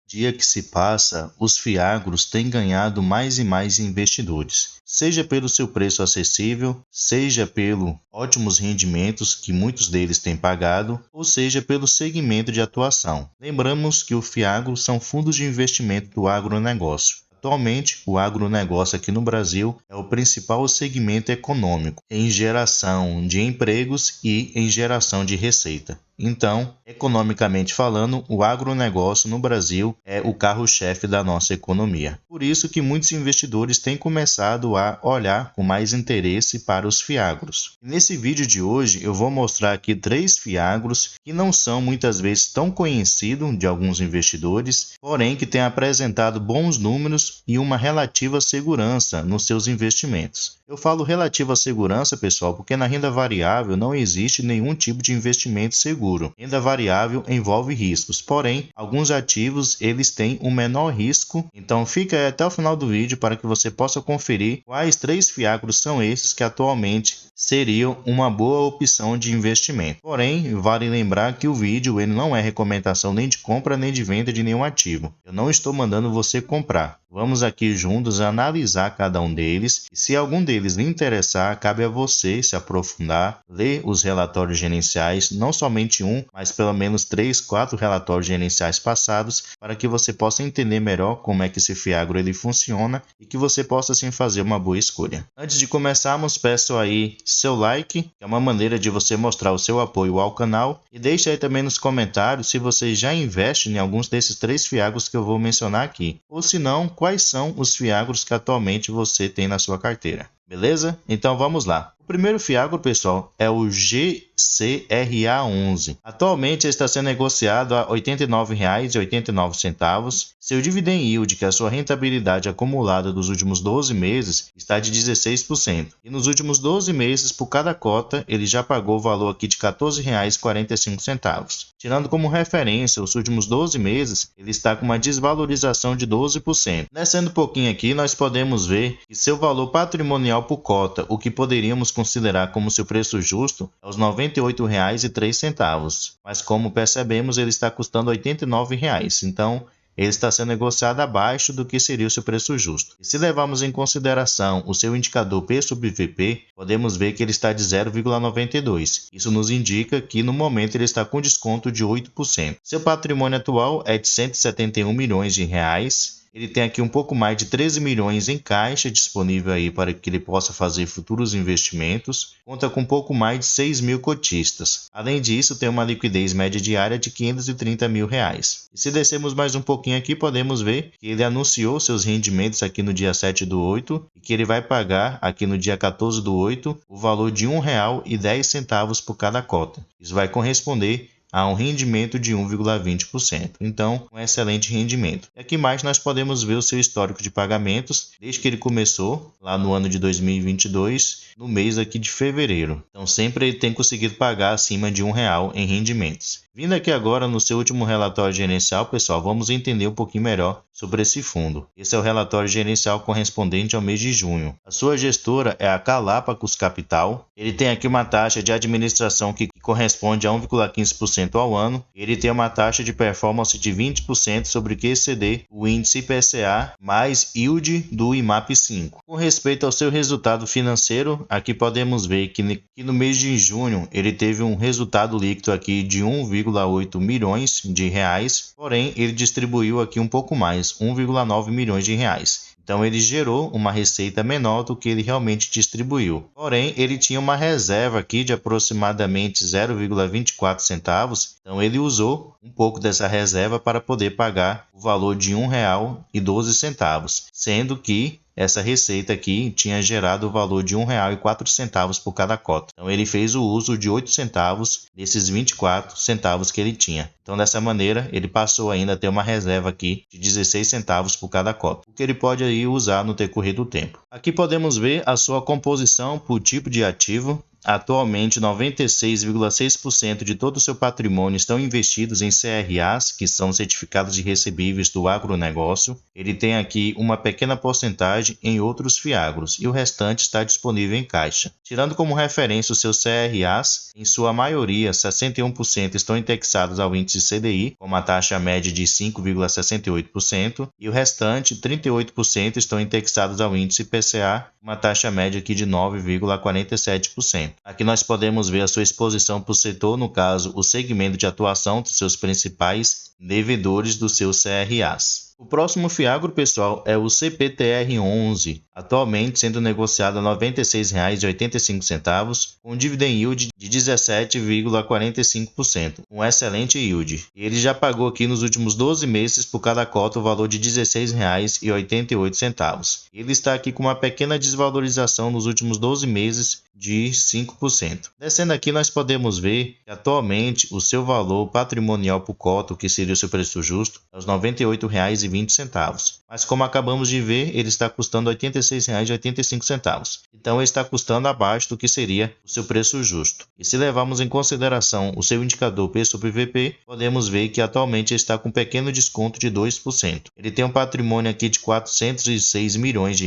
dia que se passa, os fiagros têm ganhado mais e mais investidores, seja pelo seu preço acessível, seja pelo ótimos rendimentos que muitos deles têm pagado, ou seja pelo segmento de atuação. Lembramos que o fiagro são fundos de investimento do agronegócio. Atualmente, o agronegócio aqui no Brasil é o principal segmento econômico em geração de empregos e em geração de receita. Então, economicamente falando, o agronegócio no Brasil é o carro-chefe da nossa economia. Por isso que muitos investidores têm começado a olhar com mais interesse para os fiagros. E nesse vídeo de hoje eu vou mostrar aqui 3 fiagros que não são muitas vezes tão conhecidos de alguns investidores, porém que têm apresentado bons números e uma relativa segurança nos seus investimentos. Eu falo relativa segurança, pessoal, porque na renda variável não existe nenhum tipo de investimento seguro. Renda variável envolve riscos, porém, alguns ativos eles têm um menor risco. Então fica aí até o final do vídeo para que você possa conferir quais 3 fiagros são esses que atualmente seriam uma boa opção de investimento. Porém, vale lembrar que o vídeo ele não é recomendação nem de compra nem de venda de nenhum ativo. Eu não estou mandando você comprar. Vamos aqui juntos analisar cada um deles e se algum deles lhe interessar, cabe a você se aprofundar, ler os relatórios gerenciais, não somente um, mas pelo menos 3, 4 relatórios gerenciais passados, para que você possa entender melhor como é que esse fiagro ele funciona e que você possa assim fazer uma boa escolha. Antes de começarmos, peço aí seu like, que é uma maneira de você mostrar o seu apoio ao canal, e deixe aí também nos comentários se você já investe em alguns desses 3 fiagros que eu vou mencionar aqui, ou se não, quais são os fiagros que atualmente você tem na sua carteira. Beleza? Então vamos lá. O primeiro fiagro, pessoal, é o GCRA11. Atualmente está sendo negociado a R$ 89,89. Seu dividend yield, que é a sua rentabilidade acumulada dos últimos 12 meses, está de 16%. E nos últimos 12 meses, por cada cota, ele já pagou o valor aqui de R$ 14,45. Tirando como referência os últimos 12 meses, ele está com uma desvalorização de 12%. Descendo um pouquinho aqui, nós podemos ver que seu valor patrimonial por cota, o que poderíamos considerar como seu preço justo, é os R$ 98,03. Mas como percebemos, ele está custando R$ 89. Então, ele está sendo negociado abaixo do que seria o seu preço justo. E se levarmos em consideração o seu indicador P sobre VP, podemos ver que ele está de 0,92. Isso nos indica que no momento ele está com desconto de 8%. Seu patrimônio atual é de R$ 171 milhões. Ele tem aqui um pouco mais de 13 milhões em caixa disponível aí para que ele possa fazer futuros investimentos. Conta com um pouco mais de 6 mil cotistas. Além disso, tem uma liquidez média diária de R$ 530 mil. E se descermos mais um pouquinho aqui, podemos ver que ele anunciou seus rendimentos aqui no dia 7/8 e que ele vai pagar aqui no dia 14/8 o valor de R$ 1,10 por cada cota. Isso vai corresponder a um rendimento de 1,20%. Então, um excelente rendimento. E aqui mais nós podemos ver o seu histórico de pagamentos, desde que ele começou, lá no ano de 2022, no mês aqui de fevereiro. Então, sempre ele tem conseguido pagar acima de R$ 1 em rendimentos. Vindo aqui agora no seu último relatório gerencial, pessoal, vamos entender um pouquinho melhor sobre esse fundo. Esse é o relatório gerencial correspondente ao mês de junho. A sua gestora é a Galápagos Capital. Ele tem aqui uma taxa de administração que corresponde a 1,15% ao ano. Ele tem uma taxa de performance de 20% sobre o que exceder o índice IPCA mais yield do IMAP5. Com respeito ao seu resultado financeiro, aqui podemos ver que no mês de junho ele teve um resultado líquido aqui de 1,8 milhões de reais, porém ele distribuiu aqui um pouco mais, 1,9 milhões de reais. Então ele gerou uma receita menor do que ele realmente distribuiu. Porém, ele tinha uma reserva aqui de aproximadamente 0,24 centavos. Então ele usou um pouco dessa reserva para poder pagar o valor de R$ 1,12, sendo que essa receita aqui tinha gerado o valor de R$ 1,04 por cada cota. Então ele fez o uso de 8 centavos desses 24 centavos que ele tinha. Então dessa maneira ele passou ainda a ter uma reserva aqui de 16 centavos por cada cota, o que ele pode aí usar no decorrer do tempo. Aqui podemos ver a sua composição por tipo de ativo. atualmente 96,6% de todo o seu patrimônio estão investidos em CRAs, que são certificados de recebíveis do agronegócio. Ele tem aqui uma pequena porcentagem em outros fiagros e o restante está disponível em caixa. Tirando como referência os seus CRAs, em sua maioria 61% estão indexados ao índice CDI, com uma taxa média de 5,68%, e o restante 38% estão indexados ao índice IPCA, uma taxa média aqui de 9,47%. Aqui nós podemos ver a sua exposição por setor, no caso, o segmento de atuação dos seus principais devedores dos seus CRAs. O próximo fiagro, pessoal, é o CPTR11, atualmente sendo negociado a R$ 96,85, com dividend yield de 17,45%, um excelente yield. Ele já pagou aqui nos últimos 12 meses por cada cota o valor de R$ 16,88. Ele está aqui com uma pequena desvalorização nos últimos 12 meses de 5%. Descendo aqui, nós podemos ver que atualmente o seu valor patrimonial por cota, o que seria o seu preço justo, é os R$ 98,20. Mas como acabamos de ver, ele está custando R$ 86,85. Então ele está custando abaixo do que seria o seu preço justo. E se levarmos em consideração o seu indicador P sobre VP, podemos ver que atualmente ele está com um pequeno desconto de 2%. Ele tem um patrimônio aqui de R$ 406 milhões,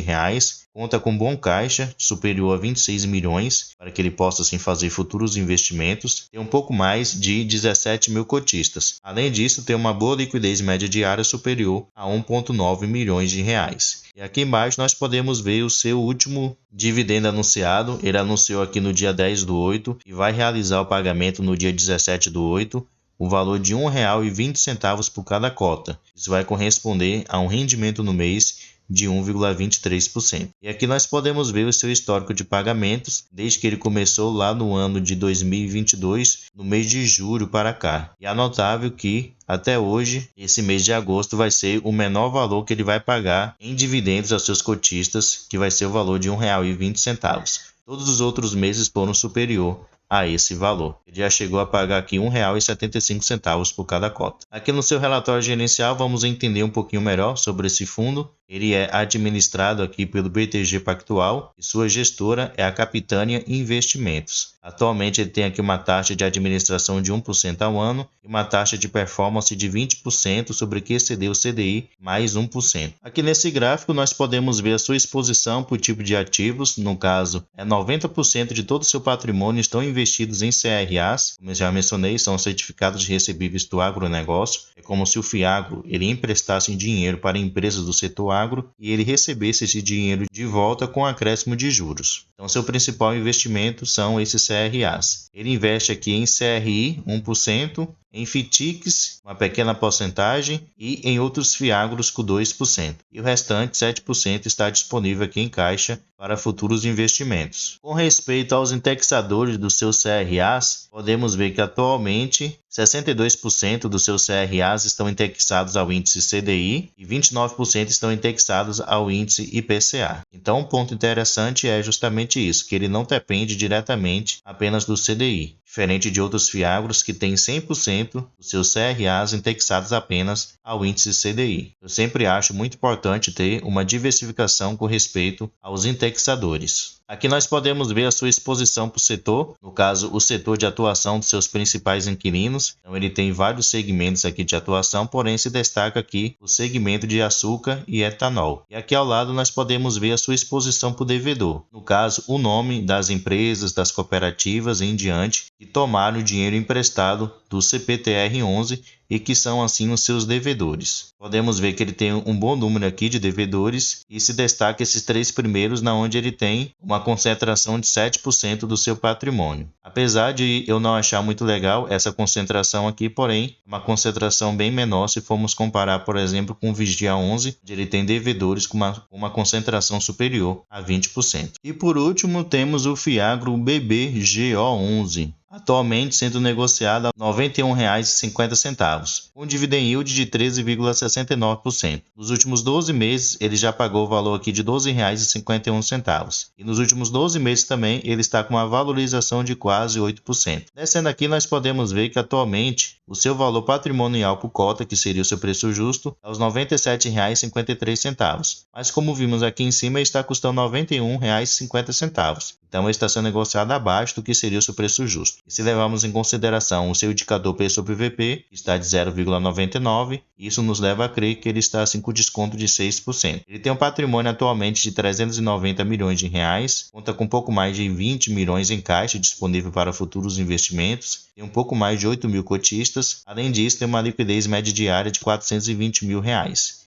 conta com bom caixa, superior a 26 milhões, para que ele possa assim fazer futuros investimentos. Tem um pouco mais de 17 mil cotistas. Além disso, tem uma boa liquidez média diária superior a 1,9 milhões de reais. E aqui embaixo nós podemos ver o seu último dividendo anunciado. Ele anunciou aqui no dia 10/8 e vai realizar o pagamento no dia 17/8. O valor de R$ 1,20 por cada cota. Isso vai corresponder a um rendimento no mês de 1,23%. E aqui nós podemos ver o seu histórico de pagamentos desde que ele começou lá no ano de 2022, no mês de julho para cá. E é notável que até hoje, esse mês de agosto vai ser o menor valor que ele vai pagar em dividendos aos seus cotistas, que vai ser o valor de R$ 1,20. Todos os outros meses foram superior a esse valor. Ele já chegou a pagar aqui R$ 1,75 por cada cota. Aqui no seu relatório gerencial vamos entender um pouquinho melhor sobre esse fundo. Ele é administrado aqui pelo BTG Pactual e sua gestora é a Capitânia Investimentos. Atualmente ele tem aqui uma taxa de administração de 1% ao ano e uma taxa de performance de 20% sobre o que excedeu o CDI mais 1%. Aqui nesse gráfico nós podemos ver a sua exposição por tipo de ativos. No caso, 90% de todo o seu patrimônio estão investidos em CRAs, como eu já mencionei, são certificados de recebíveis do agronegócio. É como se o FIAGRO ele emprestasse dinheiro para empresas do setor agro e ele recebesse esse dinheiro de volta com acréscimo de juros. Então, seu principal investimento são esses CRAs. Ele investe aqui em CRI 1%, em FITICs, uma pequena porcentagem, e em outros fiagros com 2%. E o restante, 7%, está disponível aqui em caixa para futuros investimentos. Com respeito aos indexadores dos seus CRAs, podemos ver que atualmente 62% dos seus CRAs estão indexados ao índice CDI e 29% estão indexados ao índice IPCA. Então, um ponto interessante é justamente isso, que ele não depende diretamente apenas do CDI. Diferente de outros fiagros que têm 100% dos seus CRAs indexados apenas ao índice CDI. Eu sempre acho muito importante ter uma diversificação com respeito aos indexadores. Aqui nós podemos ver a sua exposição por setor, no caso o setor de atuação dos seus principais inquilinos. Então ele tem vários segmentos aqui de atuação, porém se destaca aqui o segmento de açúcar e etanol. E aqui ao lado nós podemos ver a sua exposição por devedor, no caso o nome das empresas, das cooperativas em diante que tomaram o dinheiro emprestado do CPTR11 e que são assim os seus devedores. Podemos ver que ele tem um bom número aqui de devedores e se destaca esses três primeiros, na onde ele tem uma concentração de 7% do seu patrimônio. Apesar de eu não achar muito legal essa concentração aqui, porém, uma concentração bem menor se formos comparar, por exemplo, com o Vigia 11, onde ele tem devedores com uma concentração superior a 20%. E por último, temos o Fiagro BBGO11. atualmente sendo negociado a R$ 91,50, com dividend yield de 13,69%. Nos últimos 12 meses, ele já pagou o valor aqui de R$ 12,51. E nos últimos 12 meses também, ele está com uma valorização de quase 8%. Descendo aqui, nós podemos ver que atualmente o seu valor patrimonial por cota, que seria o seu preço justo, é os R$ 97,53. Mas como vimos aqui em cima, ele está custando R$ 91,50. Então, ele está sendo negociado abaixo do que seria o seu preço justo. E se levarmos em consideração o seu indicador P sobre VP, que está de 0,99, isso nos leva a crer que ele está assim com desconto de 6%. Ele tem um patrimônio atualmente de 390 milhões de reais, conta com um pouco mais de 20 milhões em caixa disponível para futuros investimentos, tem um pouco mais de 8 mil cotistas, além disso tem uma liquidez média diária de R$ 420 mil.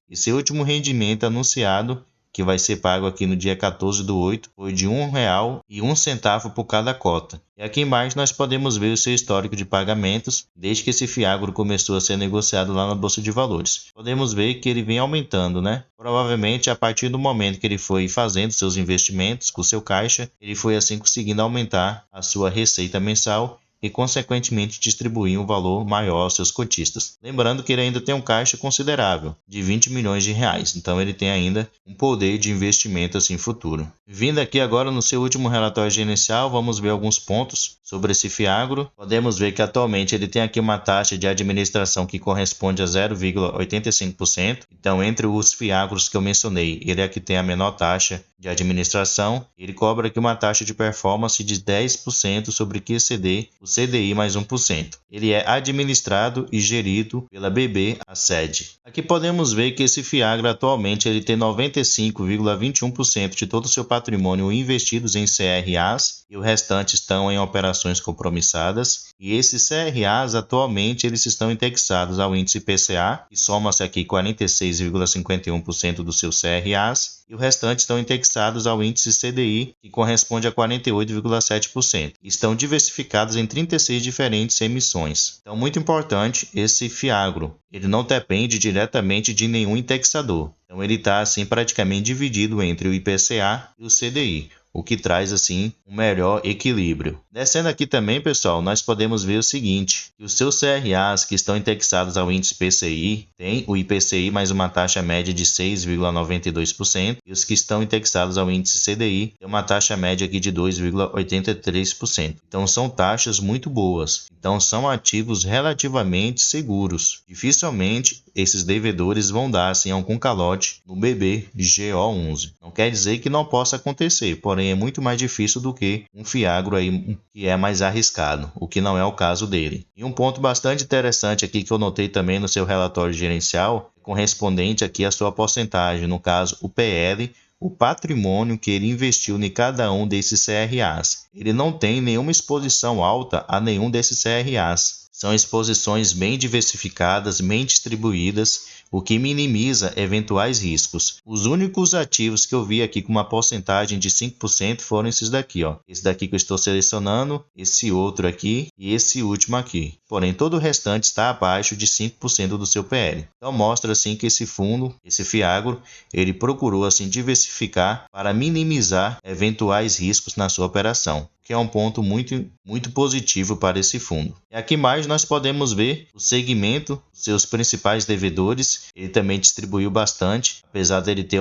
E seu último rendimento anunciado, que vai ser pago aqui no dia 14/8, foi de R$ 1,01 por cada cota. E aqui embaixo nós podemos ver o seu histórico de pagamentos desde que esse fiagro começou a ser negociado lá na Bolsa de Valores. Podemos ver que ele vem aumentando, né? Provavelmente a partir do momento que ele foi fazendo seus investimentos com seu caixa, ele foi assim conseguindo aumentar a sua receita mensal e, consequentemente, distribuir um valor maior aos seus cotistas. Lembrando que ele ainda tem um caixa considerável, de 20 milhões de reais, então ele tem ainda um poder de investimento assim futuro. Vindo aqui agora no seu último relatório gerencial, vamos ver alguns pontos sobre esse fiagro. Podemos ver que atualmente ele tem aqui uma taxa de administração que corresponde a 0,85%. Então, entre os fiagros que eu mencionei, ele é que tem a menor taxa de administração. Ele cobra aqui uma taxa de performance de 10% sobre QCD, o CDI mais 1%. Ele é administrado e gerido pela BB Asset. Aqui podemos ver que esse fiagro atualmente ele tem 95,21% de todo o seu patrimônio investidos em CRAs e o restante estão em operações compromissadas. E esses CRAs atualmente eles estão indexados ao índice IPCA, que soma-se aqui 46,51% dos seus CRAs, e o restante estão indexados ao índice CDI, que corresponde a 48,7%. Estão diversificados em 36 diferentes emissões. Então, muito importante, esse fiagro, ele não depende diretamente de nenhum indexador. Então, ele está assim praticamente dividido entre o IPCA e o CDI, o que traz assim um melhor equilíbrio. Descendo aqui também, pessoal, nós podemos ver o seguinte, que os seus CRAs que estão indexados ao índice PCI têm o IPCI mais uma taxa média de 6,92% e os que estão indexados ao índice CDI têm uma taxa média aqui de 2,83%. Então são taxas muito boas. Então são ativos relativamente seguros. Dificilmente esses devedores vão dar assim algum calote no BBGO11. Não quer dizer que não possa acontecer, porém é muito mais difícil do que um fiagro aí que é mais arriscado, o que não é o caso dele. E um ponto bastante interessante aqui que eu notei também no seu relatório gerencial, correspondente aqui à sua porcentagem, no caso o PL, o patrimônio que ele investiu em cada um desses CRAs. Ele não tem nenhuma exposição alta a nenhum desses CRAs. São exposições bem diversificadas, bem distribuídas, o que minimiza eventuais riscos. Os únicos ativos que eu vi aqui com uma porcentagem de 5% foram esses daqui, ó. Esse daqui que eu estou selecionando, esse outro aqui e esse último aqui. Porém, todo o restante está abaixo de 5% do seu PL. Então mostra assim que esse fundo, esse fiagro, ele procurou assim diversificar para minimizar eventuais riscos na sua operação, que é um ponto muito positivo para esse fundo. E aqui mais nós podemos ver o segmento, seus principais devedores. Ele também distribuiu bastante, apesar dele ter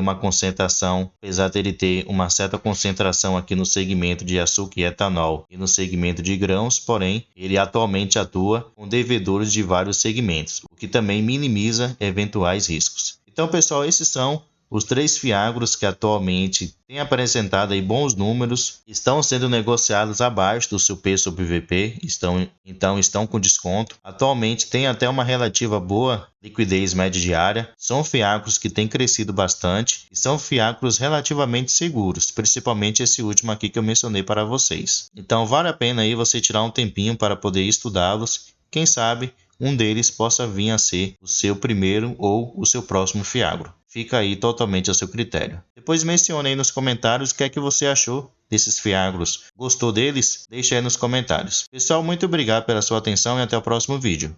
uma certa concentração aqui no segmento de açúcar e etanol e no segmento de grãos, porém ele atualmente atua com devedores de vários segmentos, o que também minimiza eventuais riscos. Então, pessoal, esses são os 3 fiagros que atualmente têm apresentado aí bons números, estão sendo negociados abaixo do seu P sobre VP, estão com desconto. Atualmente tem até uma relativa boa liquidez média diária. São fiagros que têm crescido bastante e são fiagros relativamente seguros, principalmente esse último aqui que eu mencionei para vocês. Então vale a pena aí você tirar um tempinho para poder estudá-los. Quem sabe um deles possa vir a ser o seu primeiro ou o seu próximo fiagro. Fica aí totalmente a seu critério. Depois mencione aí nos comentários o que é que você achou desses fiagros. Gostou deles? Deixe aí nos comentários. Pessoal, muito obrigado pela sua atenção e até o próximo vídeo.